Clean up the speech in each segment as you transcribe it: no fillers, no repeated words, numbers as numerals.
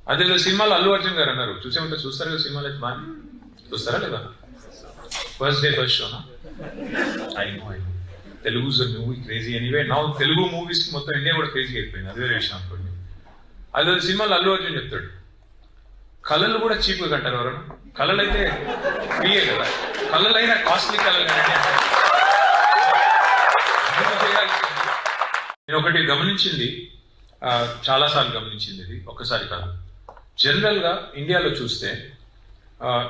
అదే సినిమాలో అల్లు అర్జున్ గారు అన్నారు, చూసే ఉంటే చూస్తారు కదా సినిమాలు అయితే బాగా చూస్తారా లేదా? ఫస్ట్ డే ఫస్ట్ షోనా? I know Telugu movie crazy anyway. నా తెలుగు మూవీస్ మొత్తం ఇండియా కూడా క్రేజీ అయిపోయింది, అదే విషయం అనుకోండి. అదే సినిమాలో అల్లు అర్జున్ చెప్తాడు, కళలు కూడా చీప్గా కంటారు ఎవరన్నా? కళలు అయితే ఫ్రీయే కదా, కళలైనా కాస్ట్లీ కళలు కానీ. నేను ఒకటి గమనించింది, చాలాసార్లు గమనించింది, ఇది ఒక్కసారి కాదు. జనరల్గా ఇండియాలో చూస్తే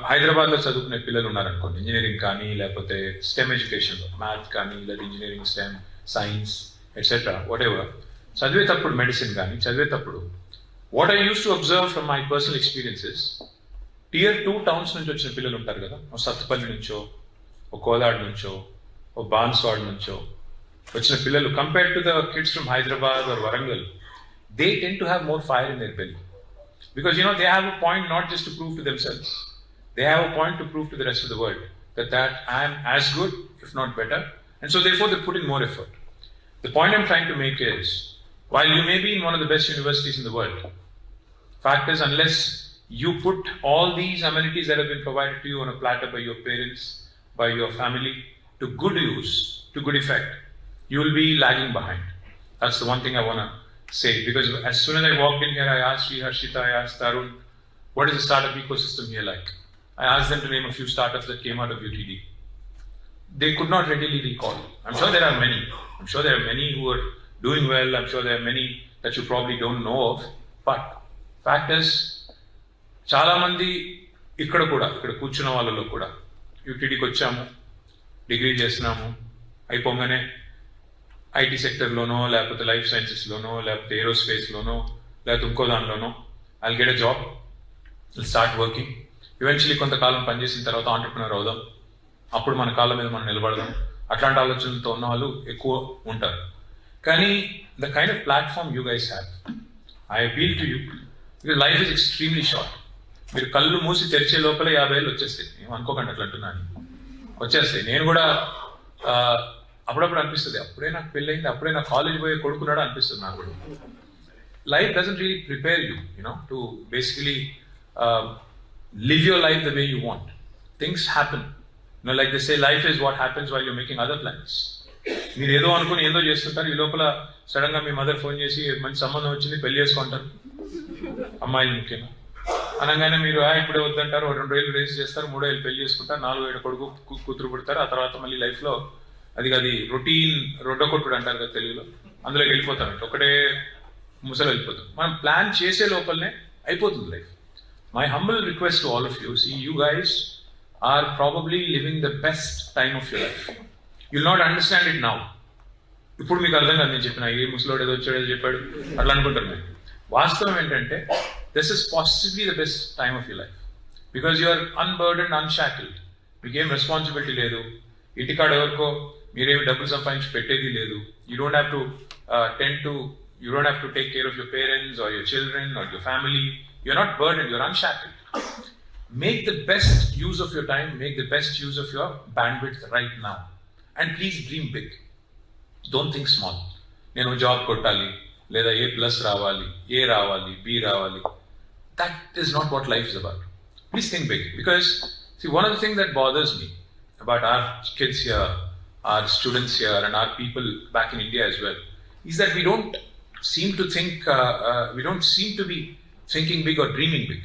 హైదరాబాద్లో చదువుకునే పిల్లలు ఉన్నారనుకోండి, ఇంజనీరింగ్ కానీ లేకపోతే స్టెమ్ ఎడ్యుకేషన్లో మ్యాథ్ కానీ లేదా engineering, stem, science etcetera what ever చదివేటప్పుడు, మెడిసిన్ కానీ చదివేటప్పుడు what I use to observe from my personal experiences, Tier 2 towns నుంచి వచ్చిన పిల్లలు ఉంటారు కదా, ఓ సత్తుపల్లి నుంచో, ఓ కోదాడ్ నుంచో, ఓ బాన్స్వాడ్ నుంచో వచ్చిన పిల్లలు, compared to the kids from Hyderabad or Warangal, they tend to have more fire in their belly. Because they have a point not just to prove to themselves, they have a point to prove to the rest of the world that I am as good, if not better, and so therefore they put in more effort. The point I'm trying to make is, while you may be in one of the best universities in the world, fact is, unless you put all these amenities that have been provided to you on a platter by your parents, by your family, to good use, to good effect, you will be lagging behind. That's the one thing I want to say, because as soon as I walked in here, I asked Sri Harshita, I asked Tarun, what is the startup ecosystem here like? I asked them to name a few startups that came out of UTD. They could not readily recall. I'm sure there are many. I'm sure there are many who are doing well. I'm sure there are many that you probably don't know of. But fact is, చాలా మంది ఇక్కడ కూర్చున్న వాళ్ళలో కూడా యూటీడీకి వచ్చాము, degree చేస్తున్నాము, అయిపోగానే IT సెక్టర్లోనో లేకపోతే లైఫ్ సైన్సెస్లోనో లేకపోతే ఏరోస్పేస్లోనో లేకపోతే ఇంకో దానిలోనో I'll get a job, will start working, eventually కొంతకాలం పనిచేసిన తర్వాత ఆంటర్ప్రినర్ అవుదాం, అప్పుడు మన కాళ్ళ మీద మనం నిలబడదాం, అట్లాంటి ఆలోచనలతో ఉన్న వాళ్ళు ఎక్కువ ఉంటారు. కానీ the kind of platform you guys have, I appeal to you, because life is extremely short. మీరు కళ్ళు మూసి తెరిచే లోపల 50 ఏళ్ళు వచ్చేస్తాయి, ఏమనుకోకండి అట్లా అంటున్నాను, వచ్చేస్తాయి. నేను కూడా అప్పుడప్పుడు అనిపిస్తుంది, అప్పుడే నాకు పెళ్ళయింది, అప్పుడే నాకు కాలేజ్ పోయే కొడుకున్నాడు అనిపిస్తుంది నాకు కూడా. Life doesn't really prepare you to basically live your life the way you want. Things happen. Like they say, life is what happens while you're making other plans. మీరు ఏదో అనుకుని ఏదో చేస్తుంటారు, ఈ లోపల సడన్ గా మీ మదర్ ఫోన్ చేసి మంచి సంబంధం వచ్చింది, పెళ్లి చేసుకుంటారు, అమ్మాయిలు ముఖ్యంగా అనగానే మీరు ఇప్పుడే వద్దంటారు, 2 ఏళ్ళు రేస్ చేస్తారు, 3 ఏళ్ళు పెళ్లి చేసుకుంటారు, 4 ఏళ్ళు కొడుకు కూతురు పుడతారు, ఆ తర్వాత మళ్ళీ లైఫ్ లో అది రొటీన్ రొడ్డకొట్టుడు అంటారు కదా తెలుగులో, అందులోకి వెళ్ళిపోతాం, ఒకటే ముసలు వెళ్ళిపోతాం. మనం ప్లాన్ చేసే లోపలనే అయిపోతుంది life. My humble request to all of you, see, you guys are probably living the best time of your life. You'll not understand it now. ఇప్పుడు మీకు అర్థం కాదు నేను చెప్పిన, ఏ ముసలోడు ఏదో వచ్చాడో చెప్పాడు అట్లా అనుకుంటారు మీరు. వాస్తవం ఏంటంటే this is possibly the best time of your life, because you are unburden, unshackled. మీకేం రెస్పాన్సిబిలిటీ లేదు, ఇంటికాడ ఎవరికో మీరేమి డబ్బులు సంపాదించి పెట్టేది లేదు. You don't have to take care of your parents or your children or your family. You're not burdened, you're unshackled. Make the best use of your time, make the best use of your bandwidth right now. And please dream big. Don't think small. Nenu job kottali, leda A+ రావాలి, A రావాలి, B రావాలి. That is not what life is about. Please think big. Because, see, one of the things that bothers me about our kids here, our students here, and our people back in India as well, is that we don't seem to be thinking big or dreaming big.